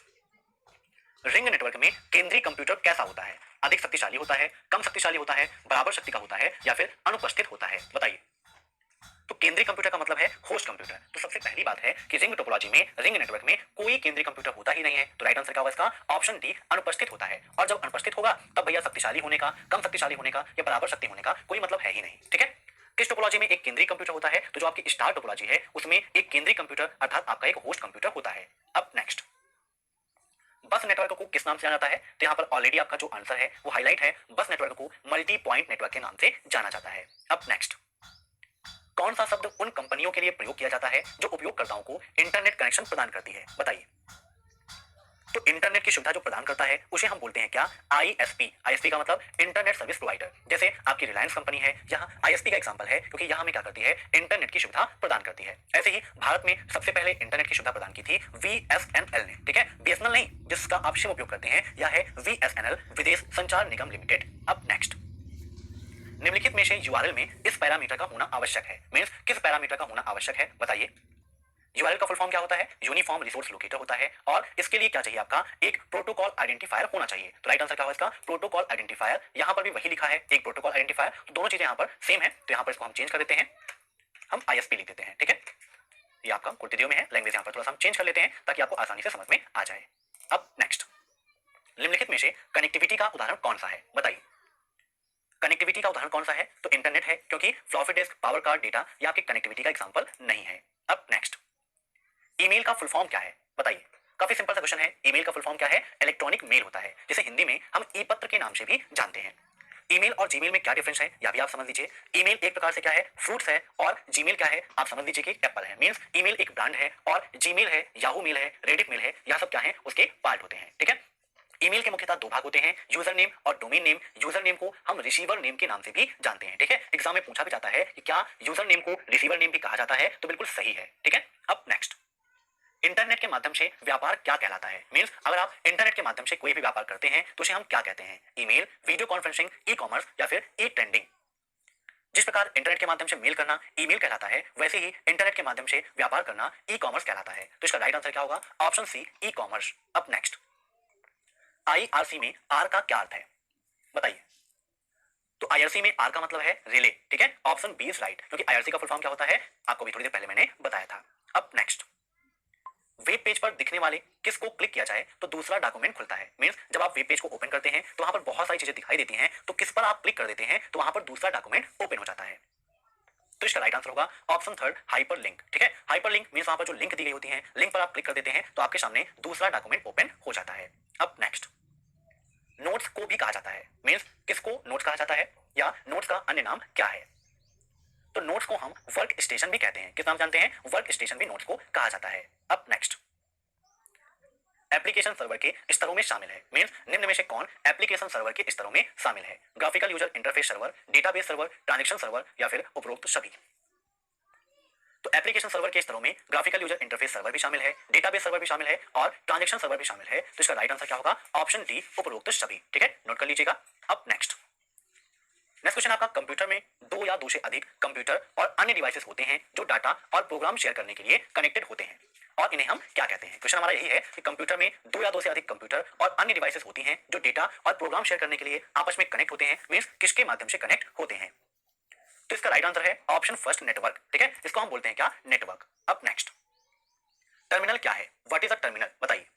रिंग नेटवर्क में केंद्रीय कंप्यूटर कैसा होता है, अधिक शक्तिशाली होता है, कम शक्तिशाली होता है, बराबर शक्ति का होता है या फिर अनुपस्थित होता है, बताइए। तो केंद्रीय कंप्यूटर का मतलब है होस्ट कंप्यूटर। तो सबसे पहली बात है कि रिंग टोपोलॉजी में, रिंग नेटवर्क में कोई केंद्रीय कंप्यूटर होता ही नहीं है। तो राइट आंसर क्या होगा इसका, ऑप्शन डी, अनुपस्थित होता है। और जब अनुपस्थित होगा तब भैया शक्तिशाली होने का, कम शक्तिशाली होने का या बराबर शक्ति होने का कोई मतलब है ही नहीं, ठीक है। किस टोपोलॉजी में एक केंद्रीय कंप्यूटर होता है, तो जो आपकी स्टार टोपोलॉजी है उसमें एक केंद्रीय कंप्यूटर अर्थात आपका एक होस्ट कंप्यूटर होता है। अब नेक्स्ट, बस नेटवर्क को किस नाम से जाना जाता है, तो यहाँ पर ऑलरेडी आपका जो आंसर है वो हाईलाइट है, बस नेटवर्क को मल्टी पॉइंट नेटवर्क के नाम से जाना जाता है। अब नेक्स्ट, कौन सा शब्द उन कंपनियों के लिए प्रयोग किया जाता है जो उपयोगकर्ताओं को इंटरनेट कनेक्शन प्रदान करती है, बताइए। तो इंटरनेट की सुविधा जो प्रदान करता है उसे हम बोलते हैं क्या, ISP। ISP का मतलब इंटरनेट सर्विस प्रोवाइडर। जैसे आपकी रिलायंस कंपनी है, यहाँ ISP का एग्जांपल है क्योंकि यहाँ में क्या करती है, इंटरनेट की सुविधा प्रदान करती है। ऐसे ही भारत में सबसे पहले इंटरनेट की सुविधा प्रदान की थी VSNL ने, ठीक है। BSNL नहीं, जिसका आप सिम उपयोग करते हैं, यह है VSNL, विदेश संचार निगम लिमिटेड। अब नेक्स्ट, निम्नलिखित में से URL में इस पैरामीटर का होना आवश्यक है, मींस किस पैरामीटर का होना आवश्यक है, बताइए। URL का फुल फॉर्म क्या होता है, यूनिफॉर्म रिसोर्स लोकेटर होता है। और इसके लिए क्या चाहिए, आपका एक प्रोटोकॉल आइडेंटिफायर होना चाहिए। तो राइट आंसर क्या होगा इसका, प्रोटोकॉल आइडेंटिफायर। यहां पर भी वही लिखा है, एक प्रोटोकॉल आइडेंटिफायर। तो दोनों चीजें यहां पर सेम है, तो यहां पर इसको हम चेंज कर देते हैं, हम ISP लिख देते हैं, ठीक है। ये आपका कुर्तिदियो में है, लैंग्वेज यहां पर थोड़ा सा हम चेंज कर लेते हैं ताकि आपको आसानी से समझ में आ जाए। अब नेक्स्ट, निम्नलिखित में से कनेक्टिविटी का उदाहरण कौन सा है, बताइए। कनेक्टिविटी का उदाहरण कौन सा है, तो इंटरनेट है, क्योंकि floppy disk, power card, data ये आपकी कनेक्टिविटी का एग्जांपल नहीं है। अब नेक्स्ट, ईमेल का फुल फॉर्म क्या है, बताइए। काफी सिंपल सा क्वेश्चन है। ईमेल का फुल फॉर्म क्या है, इलेक्ट्रॉनिक मेल होता है, जिसे हिंदी में हम ई पत्र के नाम से भी जानते हैं। ईमेल और जीमेल में क्या डिफरेंस है या भी आप समझ लीजिए। ईमेल एक प्रकार से क्या है, फ्रूट्स है, और जीमेल क्या है, आप समझ लीजिए कि एप्पल है। मींस ईमेल एक ब्रांड है और जीमेल है, याहू मेल है, रेडिट मेल है, यह सब क्या है, उसके पार्ट होते हैं। ठीक है। ईमेल के मुख्यतः दो भाग होते हैं, यूजर नेम और डोमेन नेम। यूजर नेम को हम रिसीवर नेम के नाम से भी जानते हैं। ठीक है। एग्जाम में पूछा भी जाता है कि क्या यूजर नेम को रिसीवर नेम भी कहा जाता है, तो बिल्कुल सही है। ठीक है। अब नेक्स्ट, इंटरनेट के माध्यम से व्यापार क्या कहलाता है। मींस अगर आप इंटरनेट के माध्यम से कोई भी व्यापार करते हैं तो उसे हम क्या कहते हैं, email, video conferencing, e commerce या फिर ई ट्रेंडिंग। जिस प्रकार इंटरनेट के माध्यम से मेल करना ईमेल कहलाता है, वैसे ही इंटरनेट के माध्यम से व्यापार करना ई कॉमर्स कहलाता है। तो इसका राइट आंसर क्या होगा, ऑप्शन सी, ई कॉमर्स। अब नेक्स्ट, आईआरसी में आर का क्या अर्थ है, बताइए। तो आईआरसी में आर का मतलब है रिले। ठीक है। ऑप्शन बी इज राइट, क्योंकि आईआरसी का फुल फॉर्म क्या होता है, आपको भी थोड़ी देर पहले मैंने बताया था। अब नेक्स्ट, वेब पेज पर दिखने वाले किस को क्लिक किया जाए तो दूसरा डॉक्यूमेंट खुलता है। मींस जब आप वेब पेज को ओपन करते हैं तो वहां पर बहुत सारी चीजें दिखाई देती हैं, तो किस पर आप क्लिक कर देते हैं तो वहां पर दूसरा डॉक्यूमेंट ओपन हो जाता है। तो इसका राइट आंसर होगा ऑप्शन थर्ड, हाइपर लिंक। ठीक है। हाइपर लिंक मींस वहां पर जो लिंक दी गई होती है, लिंक पर आप क्लिक कर देते हैं तो आपके सामने दूसरा डॉक्यूमेंट ओपन हो जाता है। अब नेक्स्ट, नोट्स को भी कहा जाता है। मींस किसको नोट्स कहा जाता है या नोट्स का अन्य नाम क्या है। तो नोट्स को हम वर्क स्टेशन भी कहते हैं। किस नाम जानते हैं, वर्क स्टेशन भी नोट्स को कहा जाता है। अब नेक्स्ट, एप्लीकेशन सर्वर के स्तरों में शामिल है। मींस निम्न में से कौन एप्लीकेशन सर्वर के स्तरों में शामिल है, graphical user interface server, database server, transaction server या फिर उपरोक्त सभी। तो एप्लीकेशन सर्वर के स्तरों में ग्राफिकल यूजर इंटरफेस सर्वर भी शामिल है, डेटाबेस सर्वर भी शामिल है और ट्रांजैक्शन सर्वर भी शामिल है। तो इसका राइट आंसर क्या होगा, ऑप्शन डी, उपरोक्त सभी। ठीक है, नोट कर लीजिएगा। अब नेक्स्ट क्वेश्चन आपका, कंप्यूटर में दो या दो से अधिक कंप्यूटर और अन्य डिवाइसेस होते हैं जो डाटा और प्रोग्राम शेयर करने के लिए कनेक्टेड होते हैं, और इन्हें हम क्या कहते हैं। क्वेश्चन हमारा यही है कि कंप्यूटर में दो या दो से अधिक कंप्यूटर और अन्य डिवाइसेस होती हैं जो डेटा और प्रोग्राम शेयर करने के लिए आपस में कनेक्ट होते हैं। मींस किसके माध्यम से कनेक्ट होते हैं। तो इसका राइट आंसर है ऑप्शन फर्स्ट, नेटवर्क। ठीक है, इसको हम बोलते हैं क्या, नेटवर्क। अब नेक्स्ट, टर्मिनल क्या है, व्हाट इज अ टर्मिनल, बताइए।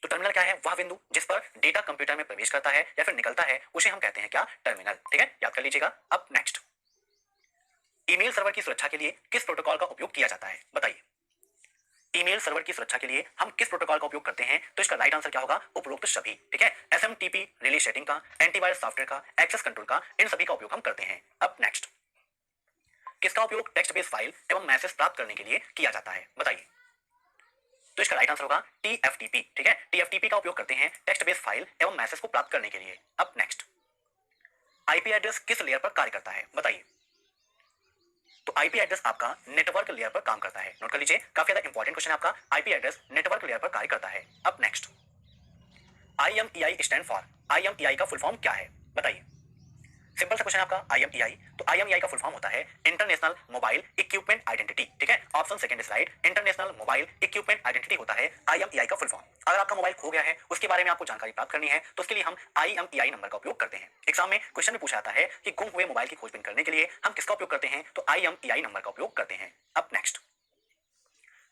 तो टर्मिनल क्या है, वह बिंदु जिस पर डेटा कंप्यूटर में प्रवेश करता है या फिर निकलता है उसे हम कहते हैं क्या, टर्मिनल। ठीक है, याद कर लीजिएगा। अब नेक्स्ट, ईमेल सर्वर की सुरक्षा के लिए किस प्रोटोकॉल का उपयोग किया जाता है, बताइए। ईमेल सर्वर की सुरक्षा के लिए हम किस प्रोटोकॉल का उपयोग करते हैं, तो इसका राइट आंसर क्या होगा, उपरोक्त सभी। ठीक है, एसएमटीपी, रिले सेटिंग का, एंटीवायरस सॉफ्टवेयर का, एक्सेस कंट्रोल का, इन सभी का उपयोग हम करते हैं। अब नेक्स्ट, किसका उपयोग टेक्स्ट बेस्ड फाइल एवं मैसेज प्राप्त करने के लिए किया जाता है, बताइए। तो इसका राइट आंसर होगा टीएफटीपी। ठीक है, टीएफटीपी का उपयोग करते हैं टेक्स्ट बेस्ड फाइल एवं मैसेज को प्राप्त करने के लिए। अब नेक्स्ट, आईपी एड्रेस किस लेयर पर कार्य करता है, बताइए। तो आईपी एड्रेस आपका नेटवर्क लेयर पर काम करता है। नोट कर लीजिए, काफी ज्यादा इंपॉर्टेंट क्वेश्चन है आपका, आईपी एड्रेस नेटवर्क लेयर पर कार्य करता है। अब next, IMEI stand for, IMEI का फुल फॉर्म क्या है, बताइए। सिंपल सा क्वेश्चन है आपका, आईएमईआई। तो आईएमईआई का फुल फॉर्म होता है इंटरनेशनल मोबाइल इक्विपमेंट आइडेंटिटी। ठीक है, option second is right, international mobile equipment identity होता है आईएमईआई का फुल फॉर्म। अगर आपका मोबाइल खो गया है, उसके बारे में आपको जानकारी प्राप्त करनी है, तो उसके लिए हम आईएमईआई नंबर का उपयोग करते हैं। एग्जाम में क्वेश्चन में पूछा जाता है कि गुम हुए मोबाइल की खोजबीन करने के लिए हम किसका उपयोग करते हैं, तो आईएमईआई नंबर का उपयोग करते हैं। अब नेक्स्ट,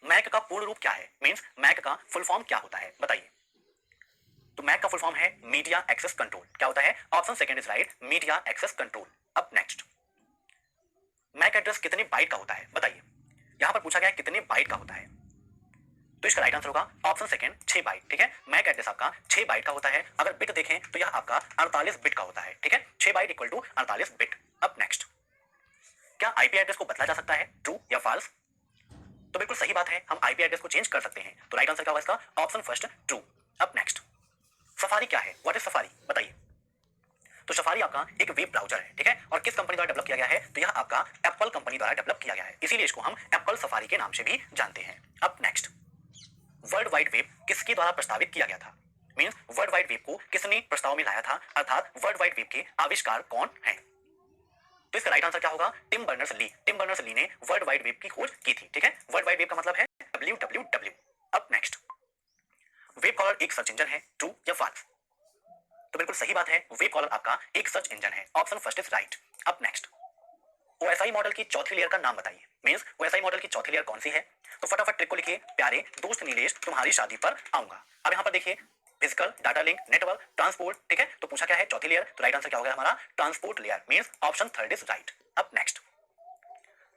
मैक का पूर्ण रूप क्या है, मींस मैक का फुल फॉर्म क्या होता है, बताइए। तो मैक का फुल फॉर्म है मीडिया एक्सेस कंट्रोल। क्या होता है, option second is right, media access control. अब नेक्स्ट, मैक एड्रेस कितने बाइट का होता है, बताइए। यहां पर पूछा गया है कितने बाइट का होता है, तो इसका राइट आंसर होगा ऑप्शन सेकंड, 6 बाइट। ठीक है, मैक एड्रेस आपका 6 बाइट का होता है। अगर बिट देखें तो यह आपका 48 बिट का होता है। ठीक है, 6 बाइट इक्वल टू 48 बिट। अब नेक्स्ट, क्या आईपी एड्रेस को बदला जा सकता है, ट्रू या फॉल्स। तो बिल्कुल सही बात है, हम आईपी एड्रेस को चेंज कर सकते हैं। तो राइट आंसर क्या होगा इसका, ऑप्शन फर्स्ट, ट्रू। अब नेक्स्ट, सफारी क्या है, व्हाट इज सफारी, बताइए। तो सफारी आपका एक वेब ब्राउजर है। ठीक है, और किस कंपनी द्वारा डेवलप किया गया है, तो यह आपका एप्पल कंपनी द्वारा डेवलप किया गया है, इसीलिए इसको हम एप्पल सफारी के नाम से भी जानते हैं। अब नेक्स्ट, वर्ल्ड वाइड वेब किसके द्वारा प्रस्तावित किया गया था, मींस वर्ल्ड वाइड वेब को किसने प्रस्ताव में लाया था, अर्थात वर्ल्ड वाइड वेब के आविष्कार कौन है। तो इसका राइट आंसर क्या होगा, Tim Berners Lee. Tim Berners Lee ने वर्ल्ड वाइड वेब की खोज की थी। ठीक है, वर्ल्ड वाइड वेब का मतलब है www। अब नेक्स्ट, वेब कॉलर एक सर्च इंजन है, ट्रू या फॉल्स। तो बिल्कुल सही बात है, वेब कॉलर आपका एक सर्च इंजन है, ऑप्शन फर्स्ट इज राइट। अब नेक्स्ट, ओएसआई मॉडल की चौथी लेयर का नाम बताइए, मींस ओएसआई मॉडल की चौथी लेयर कौन सी है। तो फटाफट ट्रिक को लिखिए, प्यारे दोस्त नीलेश तुम्हारी शादी पर आऊंगा। अब यहां पर देखिए, physical, data link, network, transport. ठीक है, तो पूछा क्या है, चौथी लेयर। तो राइट आंसर क्या होगा हमारा, transport layer, means option third is right. अब नेक्स्ट,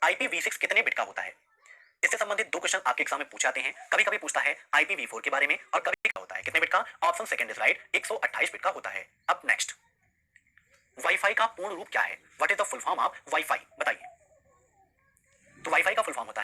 IPv6 कितने बिट का होता है। इससे संबंधित दो क्वेश्चन आपके एग्जाम में पूछे जाते हैं। कभी कभी पूछता है IPv4 के बारे में और कभी क्या होता है, कितने बिट का, option second is right, 128 bit का होता है। अब नेक्स्ट, वाईफाई का पूर्ण रूप क्या है? What is the full form of wifi? बताइए। तो वाईफाई का फुल फॉर्म होता है